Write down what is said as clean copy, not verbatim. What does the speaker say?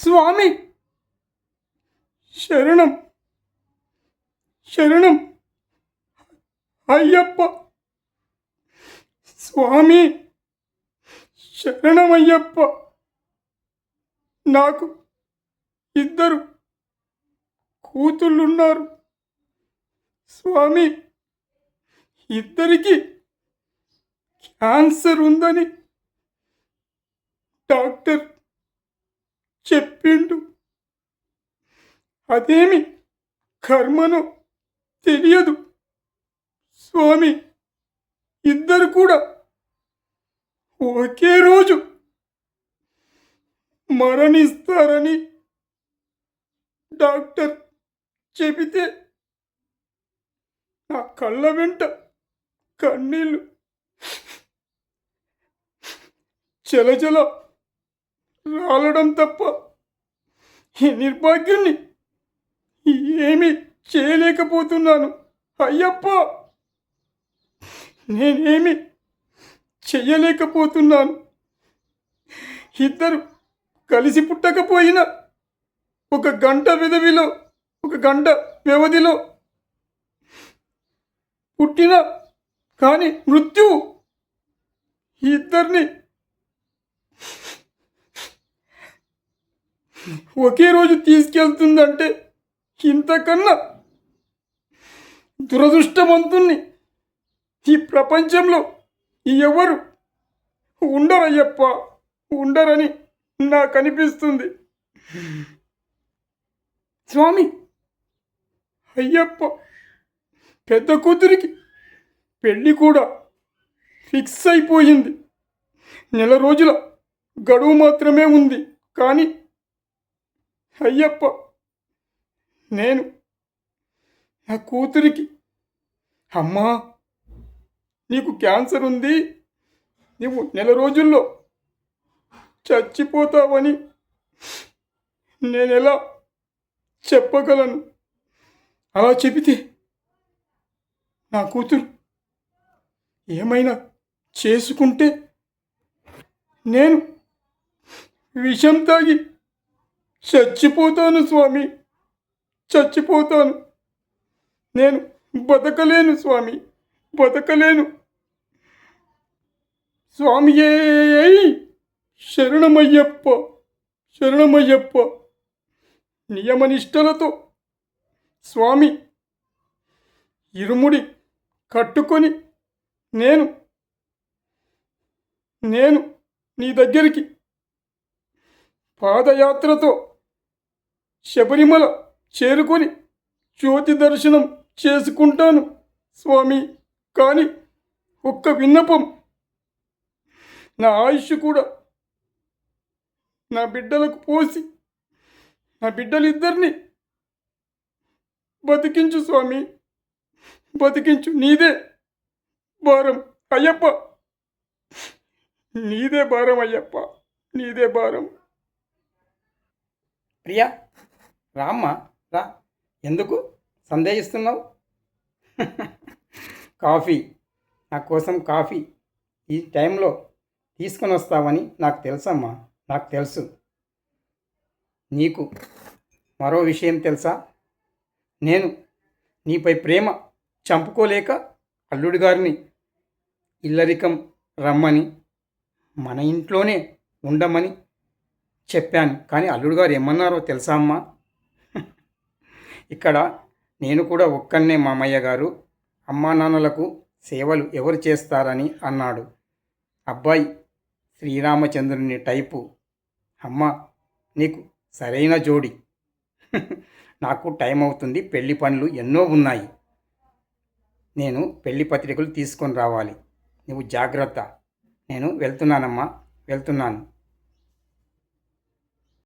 స్వామి శరణం శరణం అయ్యప్ప. స్వామి శరణమయ్యప్ప. నాకు ఇద్దరు కూతుళ్ళున్నారు స్వామి. ఇద్దరికి క్యాన్సర్ ఉందని డాక్టర్ చెప్పిండు. అదేమి కర్మనో తెలియదు స్వామి. ఇద్దరు కూడా ఒకే రోజు మరణిస్తారని డాక్టర్ చెబితే నా కళ్ళ వెంట కన్నీళ్ళు చలచల రాలడం తప్ప ఈ నిర్భాగ్యుణ్ణి ఏమీ చేయలేకపోతున్నాను అయ్యప్ప. నేనేమి చెయ్యలేకపోతున్నాను. ఇద్దరు కలిసి పుట్టకపోయినా ఒక గంట వ్యవధిలో పుట్టిన కానీ మృత్యువు ఇద్దరిని ఒకే రోజు తీసుకెళ్తుందంటే ఇంతకన్నా దురదృష్టవంతుణ్ణి ఈ ప్రపంచంలో ఎవరు ఉండరయ్యప్ప, ఉండరని నాకు అనిపిస్తుంది స్వామి. అయ్యప్ప పెద్ద కూతురికి పెళ్ళి కూడా ఫిక్స్ అయిపోయింది. నెల రోజుల గడువు మాత్రమే ఉంది. కానీ అయ్యప్ప నేను నా కూతురికి అమ్మా నీకు క్యాన్సర్ ఉంది, నువ్వు నెల రోజుల్లో చచ్చిపోతావని నేనెలా చెప్పగలను? అలా చెబితే నా కూతురు ఏమైనా చేసుకుంటే నేను విషం తాగి చచ్చిపోతాను స్వామి, చచ్చిపోతాను. నేను బతకలేను స్వామి, బతకలేను. స్వామియే శరణమయ్యప్ప, శరణమయ్యప్ప. నియమనిష్టలతో స్వామి ఇరుముడి కట్టుకొని నేను నీ దగ్గరికి పాదయాత్రతో శబరిమల చేరుకొని జ్యోతి దర్శనం చేసుకుంటాను స్వామి. కానీ ఒక్క విన్నపం, నా ఆయుష్ కూడా నా బిడ్డలకు పోసి నా బిడ్డలిద్దరిని బతికించు స్వామి, బతికించు. నీదే భారం అయ్యప్ప, నీదే భారం అయ్యప్ప, నీదే భారం. ప్రియా రామ్మ రా, ఎందుకు సందేహిస్తున్నావు? కాఫీ, నా కోసం కాఫీ ఈ టైంలో తీసుకొని వస్తావని నాకు తెలుసమ్మా, నాకు తెలుసు. నీకు మరో విషయం తెలుసా? నేను నీపై ప్రేమ చంపుకోలేక అల్లుడి గారిని ఇల్లరికం రమ్మని మన ఇంట్లోనే ఉండమని చెప్పాను. కానీ అల్లుడు గారు ఏమన్నారో తెలుసా అమ్మా? ఇక్కడ నేను కూడా ఒక్కనే మామయ్య గారు, అమ్మా నాన్నలకు సేవలు ఎవరు చేస్తారని అన్నాడు. అబ్బాయి శ్రీరామచంద్రుని టైపు. అమ్మ నీకు సరైన జోడి. నాకు టైం అవుతుంది, పెళ్లి పనులు ఎన్నో ఉన్నాయి. నేను పెళ్లి పత్రికలు తీసుకొని రావాలి. నువ్వు జాగ్రత్త. నేను వెళ్తున్నానమ్మా, వెళ్తున్నాను.